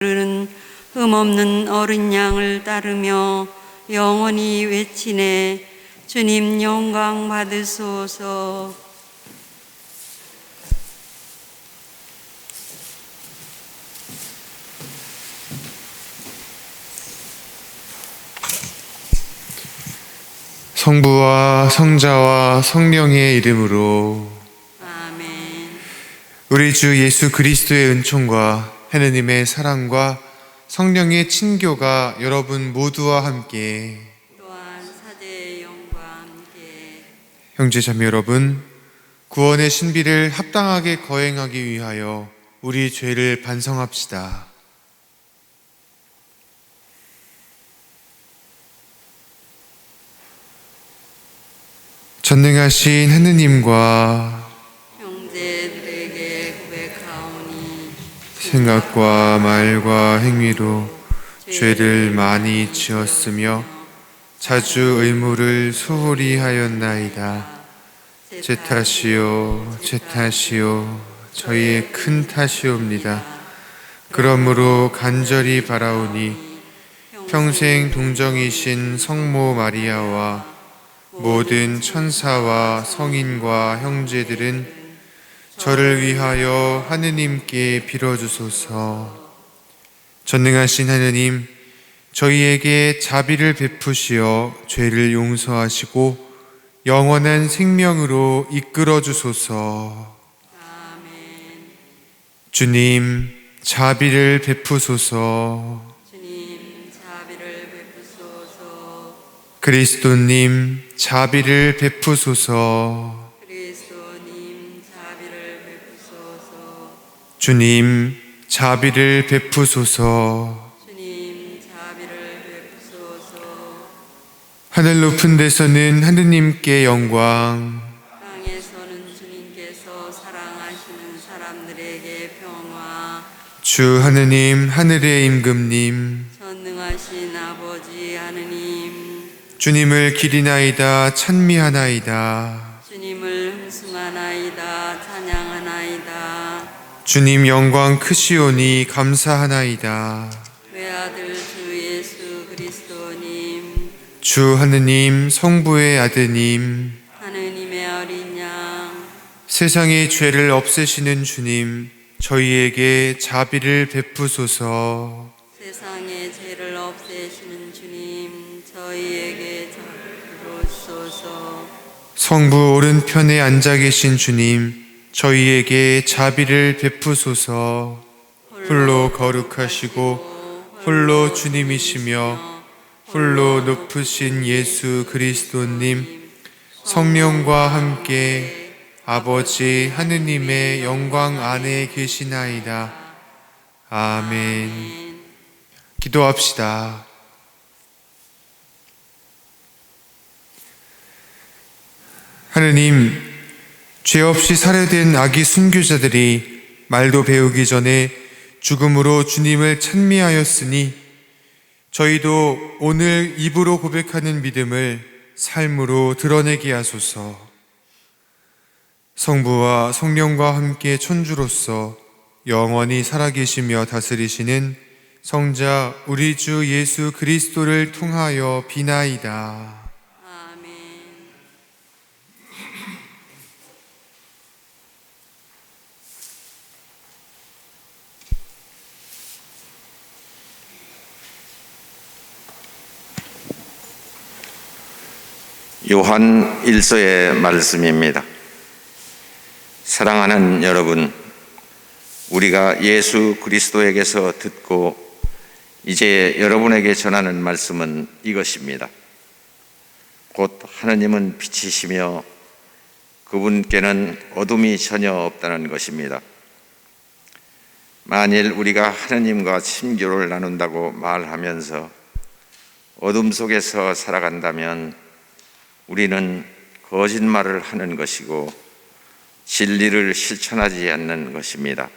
은 흠없는 어린 양을 따르며 영원히 외치네. 주님 영광 받으소서. 성부와 성자와 성령의 이름으로 아멘. 우리 주 예수 그리스도의 은총과 하느님의 사랑과 성령의 친교가 여러분 모두와 함께 또한 사제의 영과 함께 형제자매 여러분, 구원의 신비를 합당하게 거행하기 위하여 우리 죄를 반성합시다. 전능하신 하느님과 형제들에게 고백하오니 생각과 말과 행위로 죄를 많이 지었으며 자주 의무를 소홀히 하였나이다. 제 탓이요, 제 탓이요, 저희의 큰 탓이옵니다. 그러므로 간절히 바라오니 평생 동정이신 성모 마리아와 모든 천사와 성인과 형제들은 저를 위하여 하느님께 빌어주소서. 전능하신 하느님, 저희에게 자비를 베푸시어 죄를 용서하시고 영원한 생명으로 이끌어 주소서. 아멘. 주님, 자비를 베푸소서. 주님 자비를 베푸소서. 그리스도님, 자비를 베푸소서. 그리스도님 자비를 베푸소서. 주님, 자비를 베푸소서. 주님 자비를 베푸소서. 하늘 높은 데서는 하느님께 영광, 땅에서는 주님께서 사랑하시는 사람들에게 평화. 주 하느님, 하늘의 임금님, 전능하신 아버지 하느님, 주님을 기리나이다, 찬미하나이다. 주님을 흠숭하나이다, 찬양하나이다. 주님 영광 크시오니 감사하나이다. 외아들 주 예수 그리스도님, 주 하느님, 성부의 아드님, 하느님의 어린 양, 세상의 죄를 없애시는 주님, 저희에게 자비를 베푸소서. 세상의 죄를 없애시는 주님, 저희에게 자비로소서. 성부 오른편에 앉아 계신 주님, 저희에게 자비를 베푸소서. 홀로 거룩하시고 홀로 주님이시며 홀로 높으신 예수 그리스도님, 성령과 함께 아버지 하느님의 영광 안에 계시나이다. 아멘. 기도합시다. 하느님, 죄 없이 살해된 아기 순교자들이 말도 배우기 전에 죽음으로 주님을 찬미하였으니 저희도 오늘 입으로 고백하는 믿음을 삶으로 드러내게 하소서. 성부와 성령과 함께 천주로서 영원히 살아계시며 다스리시는 성자 우리 주 예수 그리스도를 통하여 비나이다. 아멘. 요한 1서의 말씀입니다. 사랑하는 여러분, 우리가 예수 그리스도에게서 듣고 이제 여러분에게 전하는 말씀은 이것입니다. 곧 하느님은 빛이시며 그분께는 어둠이 전혀 없다는 것입니다. 만일 우리가 하느님과 친교를 나눈다고 말하면서 어둠 속에서 살아간다면 우리는 거짓말을 하는 것이고 진리를 실천하지 않는 것입니다.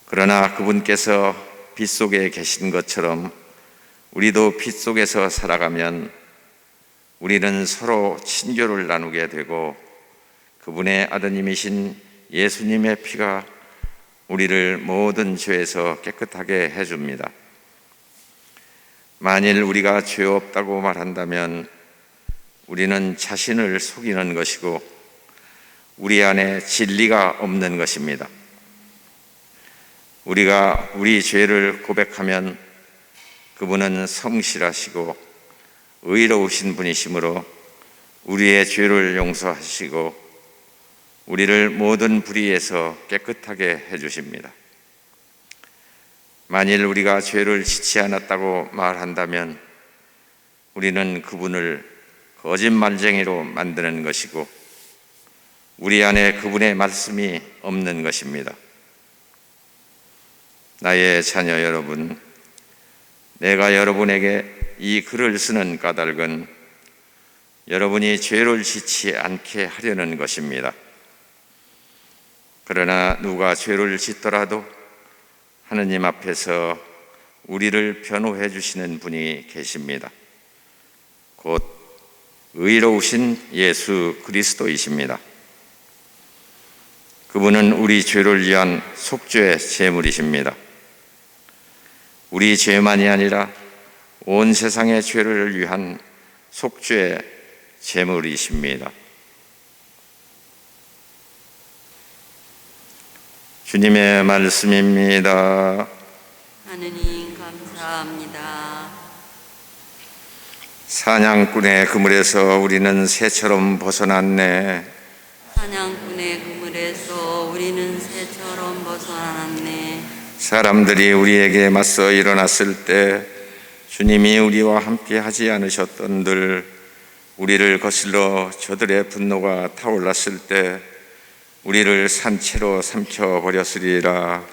그러나 그분께서 빛 속에 계신 것처럼 우리도 빛 속에서 살아가면 우리는 서로 친교를 나누게 되고 그분의 아드님이신 예수님의 피가 우리를 모든 죄에서 깨끗하게 해줍니다. 만일 우리가 죄 없다고 말한다면 우리는 자신을 속이는 것이고 우리 안에 진리가 없는 것입니다. 우리가 우리 죄를 고백하면 그분은 성실하시고 의로우신 분이시므로 우리의 죄를 용서하시고 우리를 모든 불의에서 깨끗하게 해주십니다. 만일 우리가 죄를 짓지 않았다고 말한다면 우리는 그분을 거짓말쟁이로 만드는 것이고 우리 안에 그분의 말씀이 없는 것입니다. 나의 자녀 여러분, 내가 여러분에게 이 글을 쓰는 까닭은 여러분이 죄를 짓지 않게 하려는 것입니다. 그러나 누가 죄를 짓더라도 하느님 앞에서 우리를 변호해 주시는 분이 계십니다. 곧 의로우신 예수 그리스도이십니다. 그분은 우리 죄를 위한 속죄 제물이십니다. 우리 죄만이 아니라 온 세상의 죄를 위한 속죄 제물이십니다. 주님의 말씀입니다. 하느님 감사합니다. 사냥꾼의 그물에서 우리는 새처럼 벗어났네. 사냥꾼의 그물에서 우리는 새처럼 벗어났네. 사람들이 우리에게 맞서 일어났을 때 주님이 우리와 함께 하지 않으셨던들, 우리를 거슬러 저들의 분노가 타올랐을 때 우리를 산채로 삼켜버렸으리라.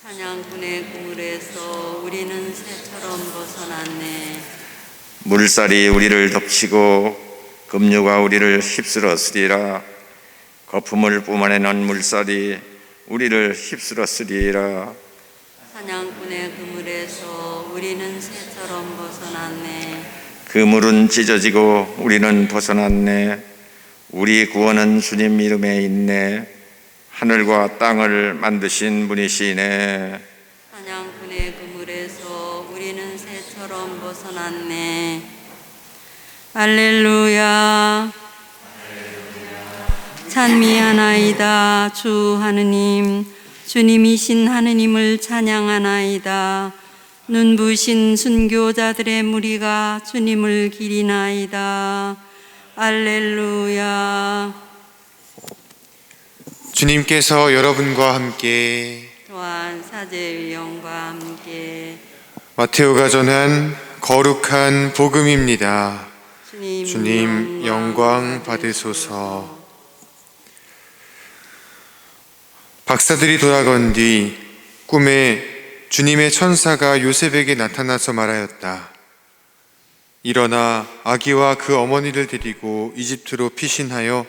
사냥꾼의 그물에서 우리는 새처럼 벗어났네. 물살이 우리를 덮치고 급류가 우리를 휩쓸었으리라. 거품을 뿜어내는 물살이 우리를 휩쓸었으리라. 사냥꾼의 그물에서 우리는 새처럼 벗어났네. 그 물은 찢어지고 우리는 벗어났네. 우리 구원은 주님 이름에 있네. 하늘과 땅을 만드신 분이시네. 사냥꾼의 그물에서 우리는 새처럼 벗어났네. 할렐루야. 찬미하나이다. 주 하느님, 주님이신 하느님을 찬양하나이다. 눈부신 순교자들의 무리가 주님을 기리나이다. 할렐루야. 주님께서 여러분과 함께 또한 사제의 영과 함께 마테오가 전한 거룩한 복음입니다. 주님 영광 받으소서. 박사들이 돌아간 뒤 꿈에 주님의 천사가 요셉에게 나타나서 말하였다. 일어나 아기와 그 어머니를 데리고 이집트로 피신하여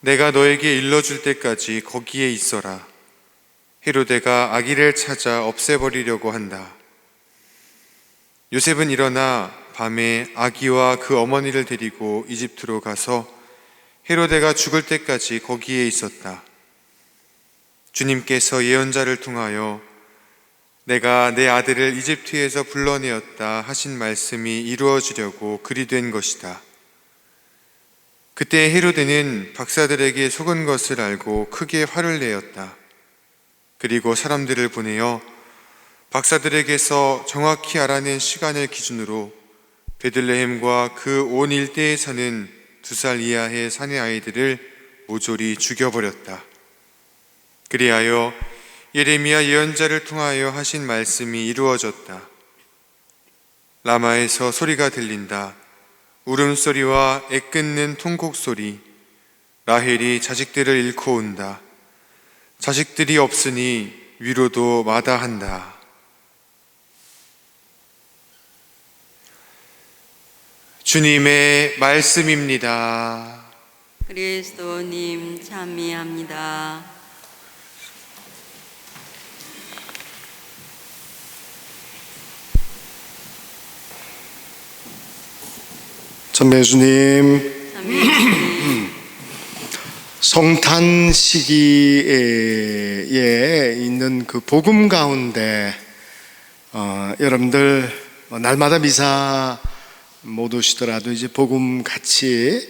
내가 너에게 일러줄 때까지 거기에 있어라. 헤로데가 아기를 찾아 없애버리려고 한다. 요셉은 일어나 밤에 아기와 그 어머니를 데리고 이집트로 가서 헤로데가 죽을 때까지 거기에 있었다. 주님께서 예언자를 통하여 내가 내 아들을 이집트에서 불러내었다 하신 말씀이 이루어지려고 그리 된 것이다. 그때 헤로데는 박사들에게 속은 것을 알고 크게 화를 내었다. 그리고 사람들을 보내어 박사들에게서 정확히 알아낸 시간을 기준으로 베들레헴과 그 온 일대에 사는 2살 이하의 사내 아이들을 모조리 죽여버렸다. 그리하여 예레미야 예언자를 통하여 하신 말씀이 이루어졌다. 라마에서 소리가 들린다. 울음소리와 애끓는 통곡소리. 라헬이 자식들을 잃고 온다. 자식들이 없으니 위로도 마다한다. 주님의 말씀입니다. 그리스도님 찬미합니다. 찬미해 주님, 찬미해 주님. 성탄 시기에 있는 그 복음 가운데 여러분들 날마다 미사 못 오시더라도 이제 복음 같이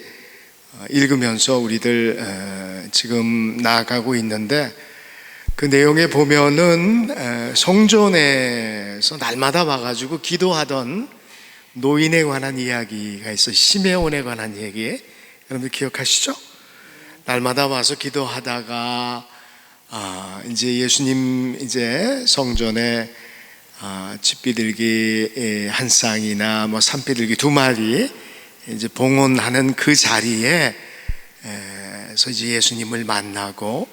읽으면서 우리들 지금 나아가고 있는데, 그 내용에 보면은 성전에서 날마다 와가지고 기도하던 노인에 관한 이야기가 있어. 시메온에 관한 얘기 여러분들 기억하시죠? 날마다 와서 기도하다가 이제 예수님 이제 성전에 집비둘기 한 쌍이나 뭐 산비둘기 2마리 이제 봉헌하는 그 자리에서 이제 예수님을 만나고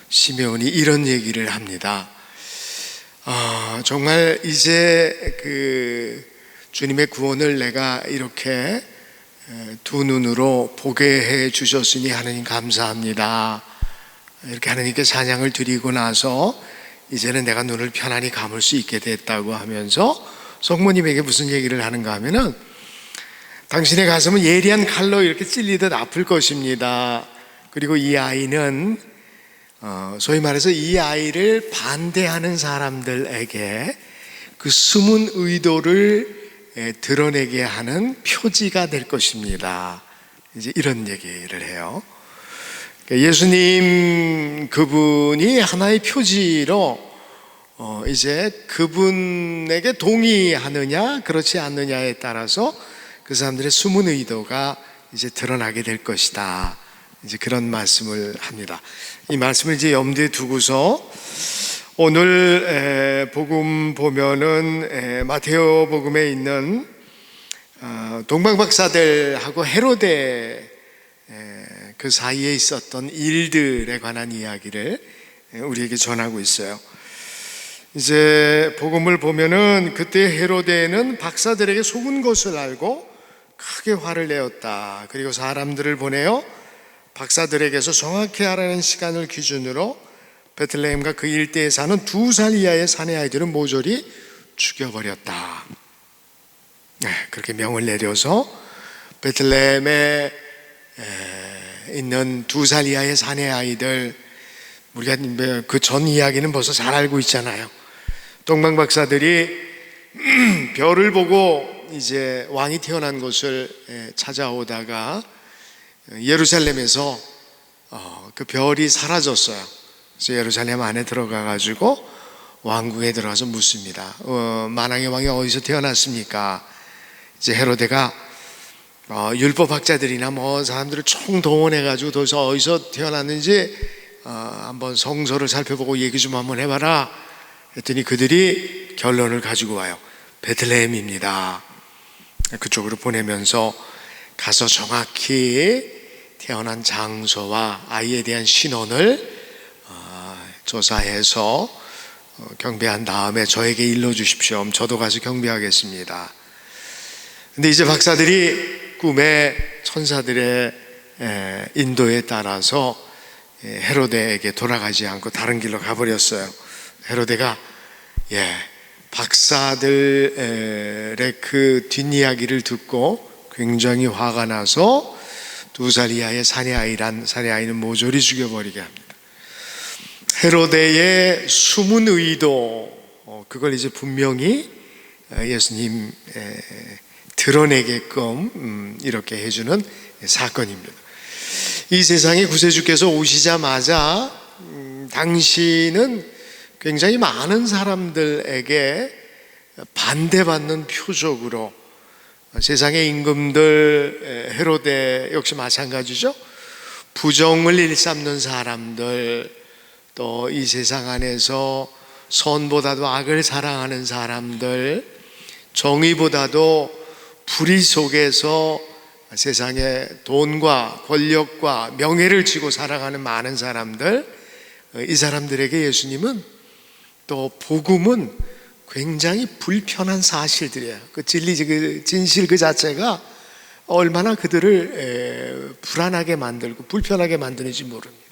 시메온이 이런 얘기를 합니다. 정말 이제 그 주님의 구원을 내가 이렇게 두 눈으로 보게 해 주셨으니 하나님 감사합니다. 이렇게 하나님께 찬양을 드리고 나서 이제는 내가 눈을 편안히 감을 수 있게 됐다고 하면서 성모님에게 무슨 얘기를 하는가 하면은, 당신의 가슴은 예리한 칼로 이렇게 찔리듯 아플 것입니다. 그리고 이 아이는 소위 말해서 이 아이를 반대하는 사람들에게 그 숨은 의도를 드러내게 하는 표지가 될 것입니다. 이제 이런 얘기를 해요. 예수님 그분이 하나의 표지로 이제 그분에게 동의하느냐 그렇지 않느냐에 따라서 그 사람들의 숨은 의도가 이제 드러나게 될 것이다. 이제 그런 말씀을 합니다. 이 말씀을 이제 염두에 두고서 오늘 복음 보면은 마테오 복음에 있는 동방박사들하고 헤로데 그 사이에 있었던 일들에 관한 이야기를 우리에게 전하고 있어요. 이제 복음을 보면은 그때 헤로데는 박사들에게 속은 것을 알고 크게 화를 내었다. 그리고 사람들을 보내어 박사들에게서 정확히 알아낸 시간을 기준으로 베들레헴과 그 일대에 사는 2살 이하의 사내 아이들은 모조리 죽여버렸다. 그렇게 명을 내려서 베들레헴에 있는 2살 이하의 사내 아이들, 우리가 그 전 이야기는 벌써 잘 알고 있잖아요. 동방박사들이 별을 보고 이제 왕이 태어난 곳을 찾아오다가 예루살렘에서 그 별이 사라졌어요. 그래서 예루살렘 안에 들어가 가지고 왕궁에 들어가서 묻습니다. 만왕의 왕이 어디서 태어났습니까? 이제 헤로데가 율법학자들이나 뭐 사람들을 총 동원해 가지고 도대체 어디서 태어났는지 한번 성서를 살펴보고 얘기 좀 한번 해봐라 했더니 그들이 결론을 가지고 와요. 베들레헴입니다. 그쪽으로 보내면서 가서 정확히 태어난 장소와 아이에 대한 신원을 조사해서 경배한 다음에 저에게 일러주십시오. 저도 가서 경배하겠습니다. 근데 이제 박사들이 꿈에 천사들의 인도에 따라서 헤로데에게 돌아가지 않고 다른 길로 가버렸어요. 헤로데가 박사들의 그 뒷이야기를 듣고 굉장히 화가 나서 2살 이하의 사내 아이는 모조리 죽여버리게 합니다. 헤로데의 숨은 의도, 그걸 이제 분명히 예수님 드러내게끔 이렇게 해주는 사건입니다. 이 세상에 구세주께서 오시자마자 당시는 굉장히 많은 사람들에게 반대받는 표적으로, 세상의 임금들, 헤로데 역시 마찬가지죠. 부정을 일삼는 사람들, 또 이 세상 안에서 선보다도 악을 사랑하는 사람들, 정의보다도 불의 속에서 세상에 돈과 권력과 명예를 지고 살아가는 많은 사람들, 이 사람들에게 예수님은, 또 복음은 굉장히 불편한 사실들이에요. 그 진실 그 자체가 얼마나 그들을 불안하게 만들고 불편하게 만드는지 모릅니다.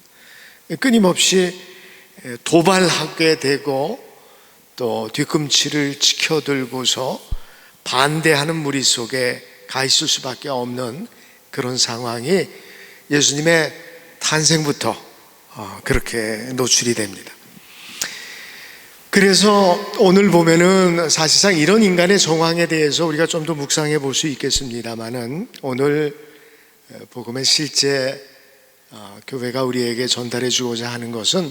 끊임없이 도발하게 되고 또 뒤꿈치를 치켜들고서 반대하는 무리 속에 가 있을 수밖에 없는 그런 상황이 예수님의 탄생부터 그렇게 노출이 됩니다. 그래서 오늘 보면은 사실상 이런 인간의 정황에 대해서 우리가 좀 더 묵상해 볼 수 있겠습니다만은, 오늘 복음의 실제 교회가 우리에게 전달해 주고자 하는 것은,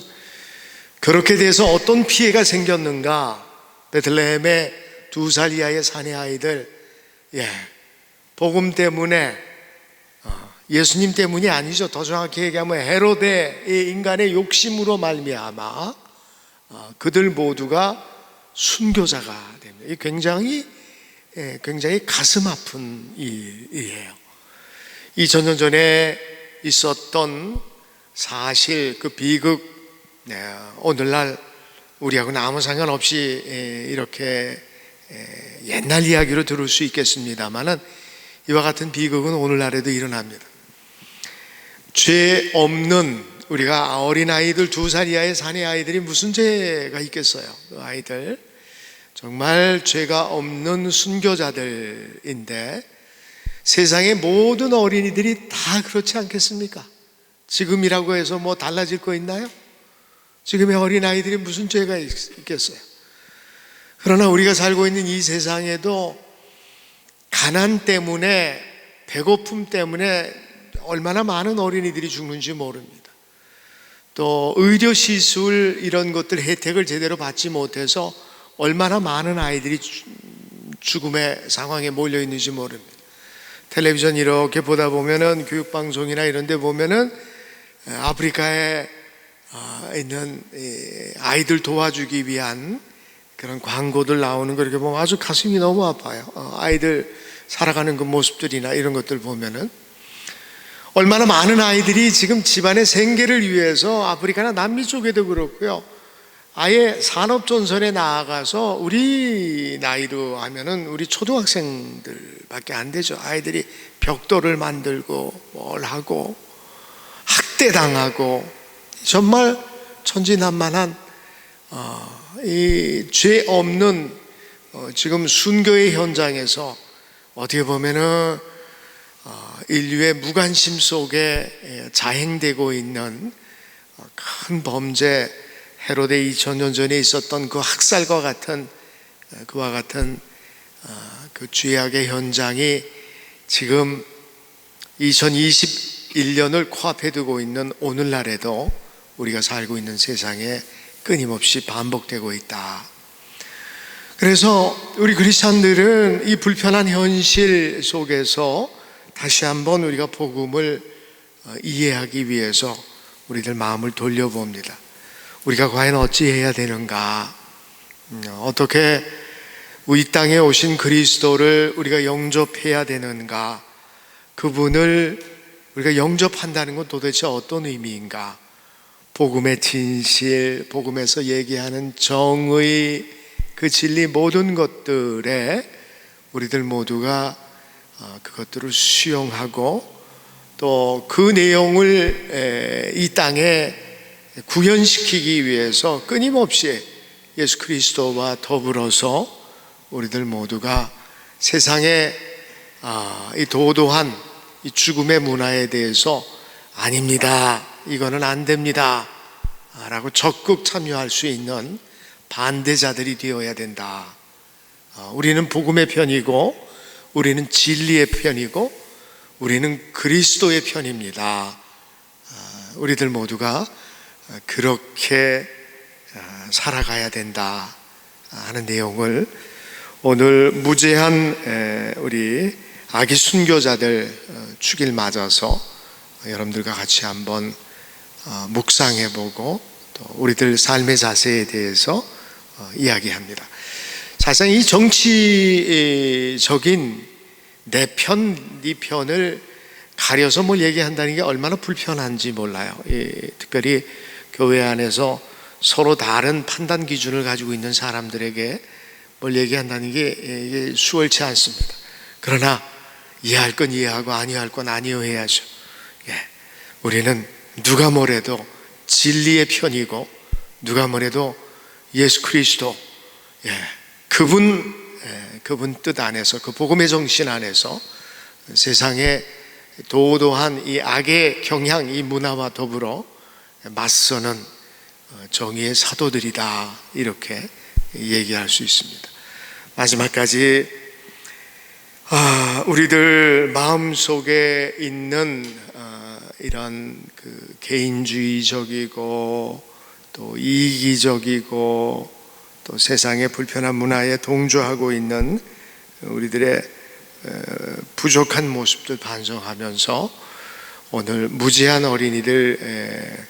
그렇게 돼서 어떤 피해가 생겼는가. 베들레헴의 2살 이하의 사내 아이들, 복음 때문에, 예수님 때문이 아니죠. 더 정확히 얘기하면 헤로데의 인간의 욕심으로 말미암아 그들 모두가 순교자가 됩니다. 이 굉장히 가슴 아픈 일이에요. 2000년 전에 있었던 사실, 그 비극, 오늘날 우리하고는 아무 상관없이 이렇게 옛날 이야기로 들을 수 있겠습니다만은, 이와 같은 비극은 오늘날에도 일어납니다. 죄 없는, 우리가 어린아이들, 2살 이하의 사내 아이들이 무슨 죄가 있겠어요? 그 아이들 정말 죄가 없는 순교자들인데, 세상의 모든 어린이들이 다 그렇지 않겠습니까? 지금이라고 해서 뭐 달라질 거 있나요? 지금의 어린아이들이 무슨 죄가 있겠어요? 그러나 우리가 살고 있는 이 세상에도 가난 때문에, 배고픔 때문에 얼마나 많은 어린이들이 죽는지 모릅니다. 또 의료시술 이런 것들 혜택을 제대로 받지 못해서 얼마나 많은 아이들이 죽음의 상황에 몰려 있는지 모릅니다. 텔레비전 이렇게 보다 보면은, 교육방송이나 이런 데 보면은 아프리카에 있는 아이들 도와주기 위한 그런 광고들 나오는 거 이렇게 보면 아주 가슴이 너무 아파요. 아이들 살아가는 그 모습들이나 이런 것들 보면은, 얼마나 많은 아이들이 지금 집안의 생계를 위해서, 아프리카나 남미 쪽에도 그렇고요, 아예 산업전선에 나아가서, 우리 나이로 하면은 우리 초등학생들밖에 안 되죠. 아이들이 벽돌을 만들고 뭘 하고 학대당하고, 정말 천진난만한 이 죄 없는 지금 순교의 현장에서 어떻게 보면은 인류의 무관심 속에 자행되고 있는 큰 범죄, 헤로데 2000년 전에 있었던 그 학살과 같은, 그와 같은 그 죄악의 현장이 지금 2021년을 코앞에 두고 있는 오늘날에도 우리가 살고 있는 세상에 끊임없이 반복되고 있다. 그래서 우리 크리스찬들은 이 불편한 현실 속에서 다시 한번 우리가 복음을 이해하기 위해서 우리들 마음을 돌려봅니다. 우리가 과연 어찌해야 되는가? 어떻게 이 땅에 오신 그리스도를 우리가 영접해야 되는가? 그분을 우리가 영접한다는 건 도대체 어떤 의미인가? 복음의 진실, 복음에서 얘기하는 정의, 그 진리 모든 것들에 우리들 모두가 그것들을 수용하고, 또 그 내용을 이 땅에 구현시키기 위해서 끊임없이 예수 그리스도와 더불어서 우리들 모두가 세상의 이 도도한 이 죽음의 문화에 대해서 아닙니다, 이거는 안 됩니다 라고 적극 참여할 수 있는 반대자들이 되어야 된다. 우리는 복음의 편이고, 우리는 진리의 편이고, 우리는 그리스도의 편입니다. 우리들 모두가 그렇게 살아가야 된다 하는 내용을 오늘 무죄한 우리 아기 순교자들 축일 맞아서 여러분들과 같이 한번 묵상해보고, 또 우리들 삶의 자세에 대해서 이야기합니다. 사실상 이 정치적인 내 편, 네 편을 가려서 뭘 얘기한다는 게 얼마나 불편한지 몰라요. 특별히 교회 안에서 서로 다른 판단 기준을 가지고 있는 사람들에게 뭘 얘기한다는 게 수월치 않습니다. 그러나 이해할 건 이해하고 아니할 건 아니해야죠. 우리는 누가 뭐래도 진리의 편이고, 누가 뭐래도 예수 그리스도, 그분 뜻 안에서, 그 복음의 정신 안에서 세상에 도도한 이 악의 경향, 이 문화와 더불어 맞서는 정의의 사도들이다, 이렇게 얘기할 수 있습니다. 마지막까지 우리들 마음속에 있는 이런 그 개인주의적이고 또 이기적이고 또 세상의 불편한 문화에 동조하고 있는 우리들의 부족한 모습들 반성하면서 오늘 무지한 어린이들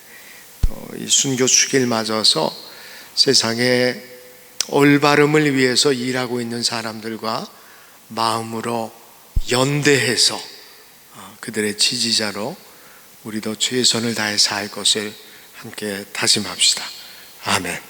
이 순교 축일 맞아서 세상의 올바름을 위해서 일하고 있는 사람들과 마음으로 연대해서 그들의 지지자로 우리도 최선을 다해 살 것을 함께 다짐합시다. 아멘.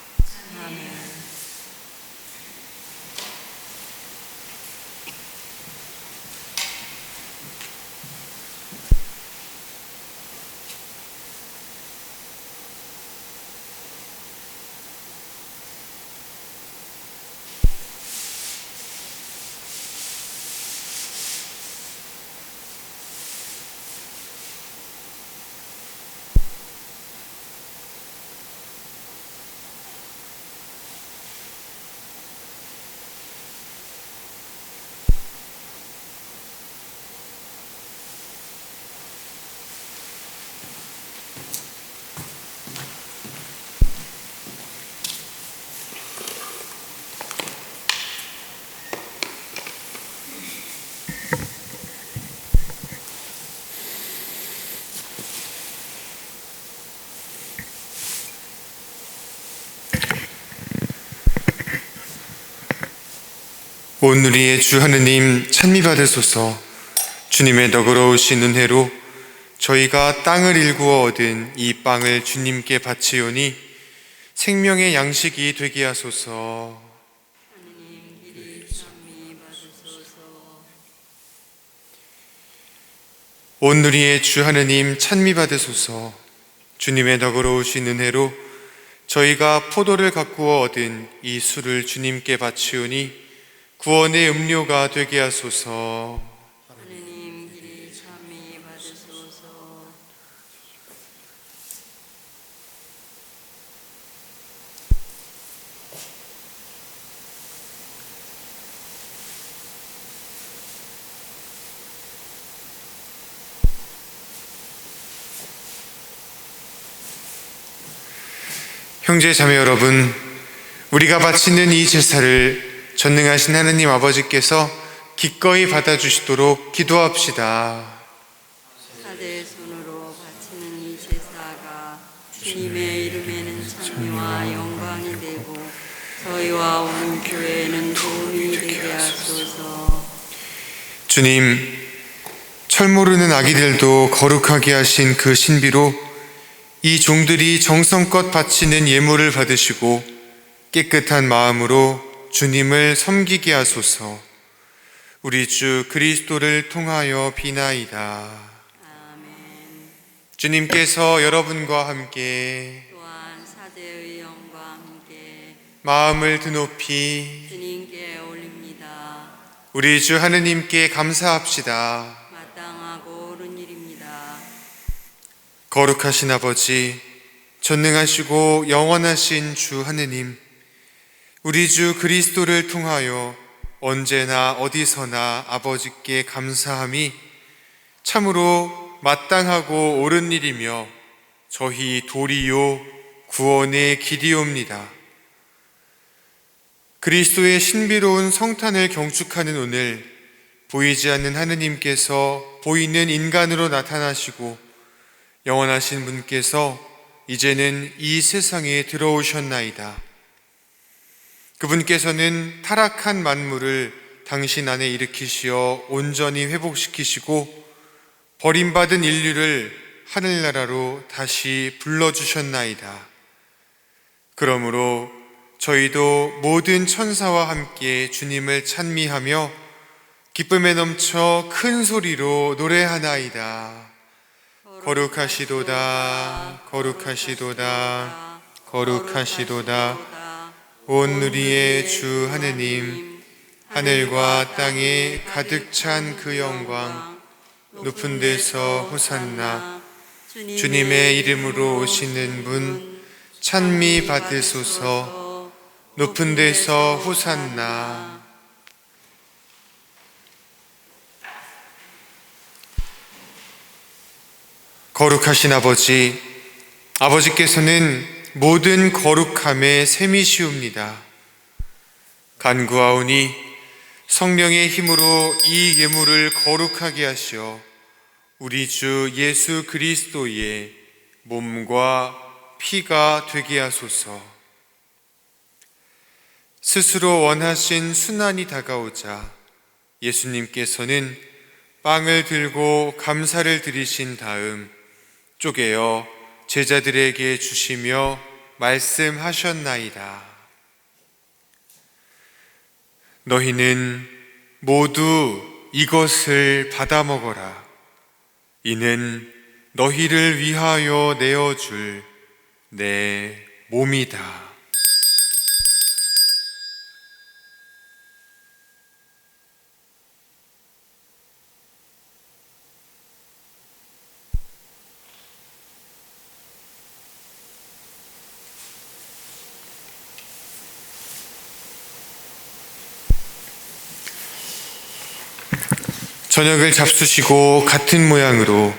오늘의 주 하느님 찬미 받으소서. 주님의 너그러우신 은혜로 저희가 땅을 일구어 얻은 이 빵을 주님께 바치오니 생명의 양식이 되게 하소서. 하느님 길이 찬미 받으소서. 오늘의 주 하느님 찬미 받으소서. 주님의 너그러우신 은혜로 저희가 포도를 가꾸어 얻은 이 술을 주님께 바치오니 구원의 음료가 되게 하소서. 하느님 길이 찬미 받으소서. 형제 자매 여러분, 우리가 바치는 이 제사를 전능하신 하느님 아버지께서 기꺼이 받아주시도록 기도합시다. 사제의 손으로 바치는 이 제사가 주님의 이름에는 찬미와 영광이 되고 저희와 온 교회에는 도움이 되게 하소서. 주님, 철 모르는 아기들도 거룩하게 하신 그 신비로 이 종들이 정성껏 바치는 예물을 받으시고 깨끗한 마음으로 주님을 섬기게 하소서. 우리 주 그리스도를 통하여 비나이다. 아멘. 주님께서 여러분과 함께 또한 사제의 영과 함께 마음을 드높이 주님께 올립니다. 우리 주 하느님께 감사합시다. 마땅하고 옳은 일입니다. 거룩하신 아버지, 전능하시고 영원하신 주 하느님, 우리 주 그리스도를 통하여 언제나 어디서나 아버지께 감사함이 참으로 마땅하고 옳은 일이며 저희 도리요 구원의 길이옵니다. 그리스도의 신비로운 성탄을 경축하는 오늘, 보이지 않는 하느님께서 보이는 인간으로 나타나시고 영원하신 분께서 이제는 이 세상에 들어오셨나이다. 그분께서는 타락한 만물을 당신 안에 일으키시어 온전히 회복시키시고 버림받은 인류를 하늘나라로 다시 불러주셨나이다. 그러므로 저희도 모든 천사와 함께 주님을 찬미하며 기쁨에 넘쳐 큰 소리로 노래하나이다. 거룩하시도다, 거룩하시도다, 거룩하시도다. 온 누리의 주 하느님, 하늘과 땅에 가득 찬 그 영광, 높은 데서 호산나. 주님의 이름으로 오시는 분 찬미 받으소서. 높은 데서 호산나. 거룩하신 아버지, 아버지께서는 모든 거룩함에 셈이시옵니다. 간구하오니 성령의 힘으로 이 예물을 거룩하게 하시어 우리 주 예수 그리스도의 몸과 피가 되게 하소서. 스스로 원하신 순환이 다가오자 예수님께서는 빵을 들고 감사를 드리신 다음 쪼개어 제자들에게 주시며 말씀하셨나이다. 너희는 모두 이것을 받아 먹어라. 이는 너희를 위하여 내어줄 내 몸이다. 저녁을 잡수시고 같은 모양으로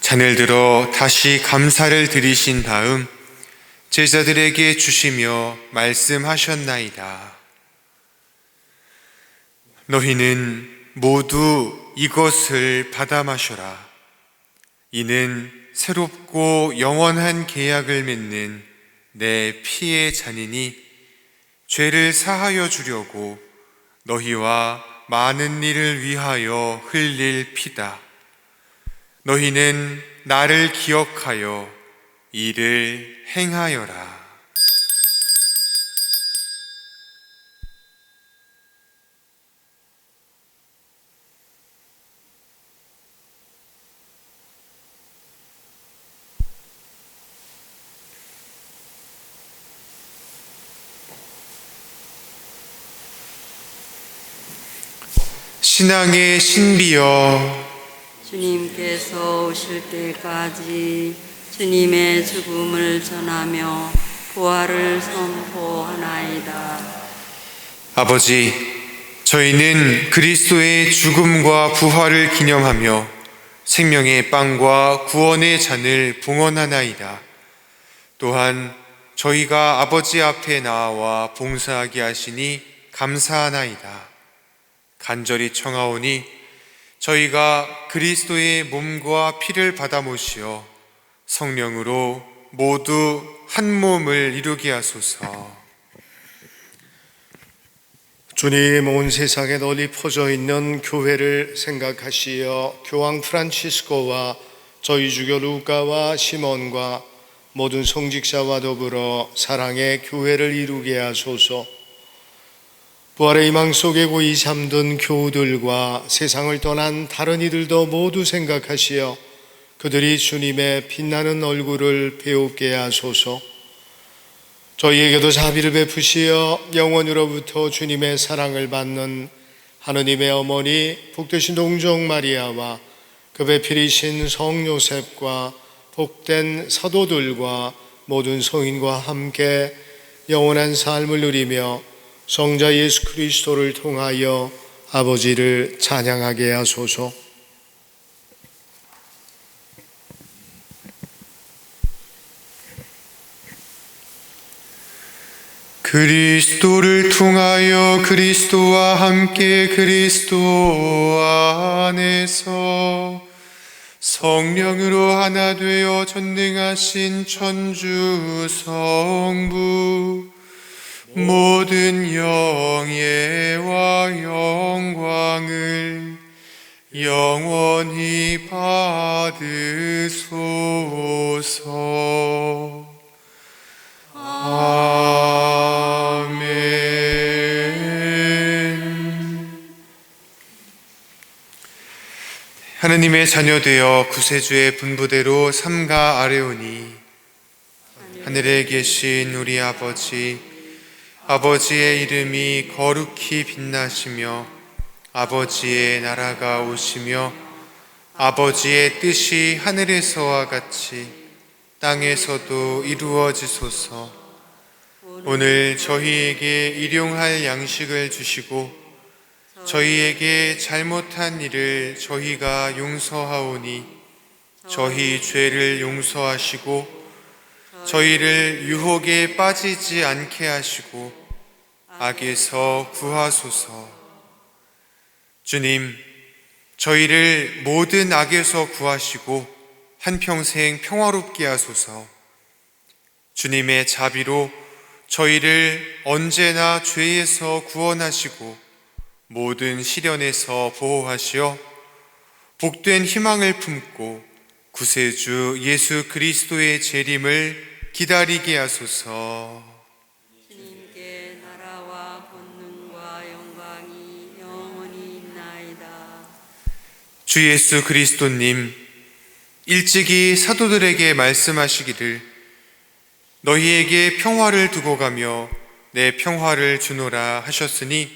잔을 들어 다시 감사를 드리신 다음 제자들에게 주시며 말씀하셨나이다. 너희는 모두 이것을 받아 마셔라. 이는 새롭고 영원한 계약을 맺는 내 피의 잔이니 죄를 사하여 주려고 너희와 많은 일을 위하여 흘릴 피다. 너희는 나를 기억하여 이를 행하여라. 신앙의 신비여, 주님께서 오실 때까지 주님의 죽음을 전하며 부활을 선포하나이다. 아버지, 저희는 그리스도의 죽음과 부활을 기념하며 생명의 빵과 구원의 잔을 봉헌하나이다. 또한 저희가 아버지 앞에 나와 봉사하게 하시니 감사하나이다. 간절히 청하오니 저희가 그리스도의 몸과 피를 받아 모시어 성령으로 모두 한 몸을 이루게 하소서. 주님, 온 세상에 널리 퍼져 있는 교회를 생각하시어 교황 프란치스코와 저희 주교 루카와 시몬과 모든 성직자와 더불어 사랑의 교회를 이루게 하소서. 부활의 희망 속에 고이 잠든 교우들과 세상을 떠난 다른 이들도 모두 생각하시어 그들이 주님의 빛나는 얼굴을 배우게 하소서. 저희에게도 자비를 베푸시어 영원으로부터 주님의 사랑을 받는 하느님의 어머니 복되신 동정 마리아와 그 배필이신 성 요셉과 복된 사도들과 모든 성인과 함께 영원한 삶을 누리며 성자 예수 그리스도를 통하여 아버지를 찬양하게 하소서. 그리스도를 통하여 그리스도와 함께 그리스도 안에서 성령으로 하나 되어 전능하신 천주 성부 모든 영예와 영광을 영원히 받으소서. 아멘. 하느님의 자녀 되어 구세주의 분부대로 삼가 아뢰오니 하늘에 계신 우리 아버지의 이름이 거룩히 빛나시며 아버지의 나라가 오시며 아버지의 뜻이 하늘에서와 같이 땅에서도 이루어지소서. 오늘 저희에게 일용할 양식을 주시고 저희에게 잘못한 일을 저희가 용서하오니 저희 죄를 용서하시고 저희를 유혹에 빠지지 않게 하시고 악에서 구하소서. 주님, 저희를 모든 악에서 구하시고 한평생 평화롭게 하소서. 주님의 자비로 저희를 언제나 죄에서 구원하시고 모든 시련에서 보호하시어 복된 희망을 품고 구세주 예수 그리스도의 재림을 기다리게 하소서. 주님께 나라와 권능과 영광이 영원히 있나이다. 주 예수 그리스도님, 일찍이 사도들에게 말씀하시기를 너희에게 평화를 두고 가며 내 평화를 주노라 하셨으니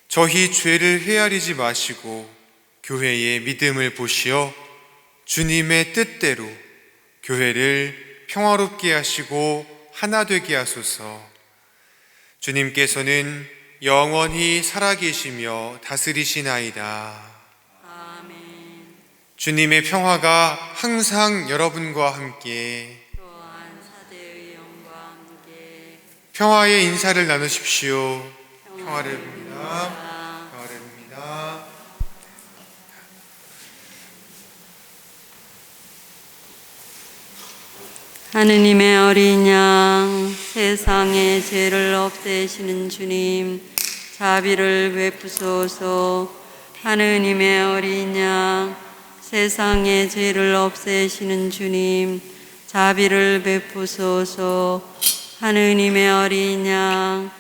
저희 죄를 헤아리지 마시고 교회의 믿음을 보시어 주님의 뜻대로 교회를 평화롭게 하시고 하나 되게 하소서. 주님께서는 영원히 살아계시며 다스리시나이다. 아멘. 주님의 평화가 항상 여러분과 함께 또한 사대의 영과 함께 평화의 인사를 나누십시오. 평화를 빕니다. 평화를 빕니다. 하느님의 어린 양, 세상의 죄를 없애시는 주님, 자비를 베푸소서. 하느님의 어린 양, 세상의 죄를 없애시는 주님, 자비를 베푸소서. 하느님의 어린 양,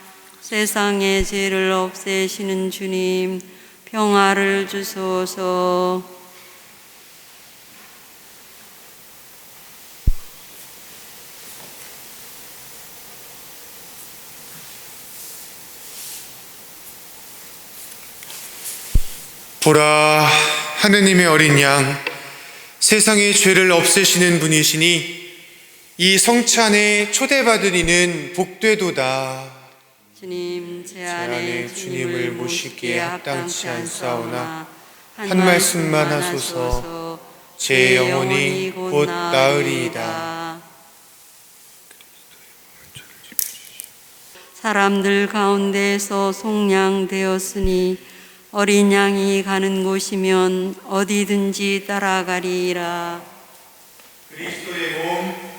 세상의 죄를 없애시는 주님, 평화를 주소서. 보라, 하느님의 어린 양, 세상의 죄를 없애시는 분이시니 이 성찬에 초대받은 이는 복되도다. 주님, 제 제 안에 주님을 모시기에 합당치 않사오나 한 말씀만 하소서. 제 영혼이 곧 나으리이다. 사람들 가운데서 속량되었으니 어린 양이 가는 곳이면 어디든지 따라가리이라. 그리스도의 몸,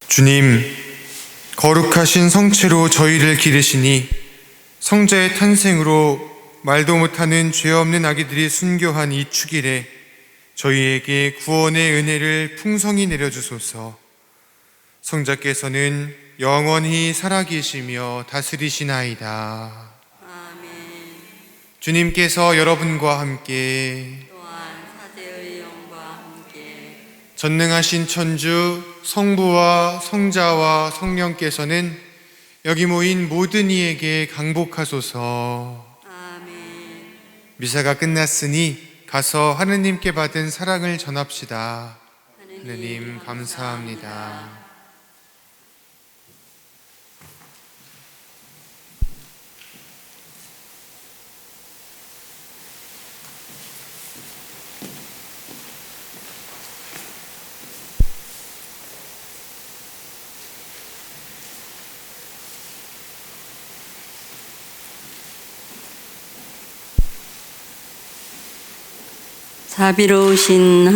주님, 거룩하신 성체로 저희를 기르시니 성자의 탄생으로 말도 못하는 죄 없는 아기들이 순교한 이 축일에 저희에게 구원의 은혜를 풍성히 내려주소서. 성자께서는 영원히 살아계시며 다스리시나이다. 아멘. 주님께서 여러분과 함께 또한 사제의 영과 함께 전능하신 천주 성부와 성자와 성령께서는 여기 모인 모든 이에게 강복하소서. 아멘. 미사가 끝났으니 가서 하느님께 받은 사랑을 전합시다. 하느님 감사합니다. 자비로우신 하나님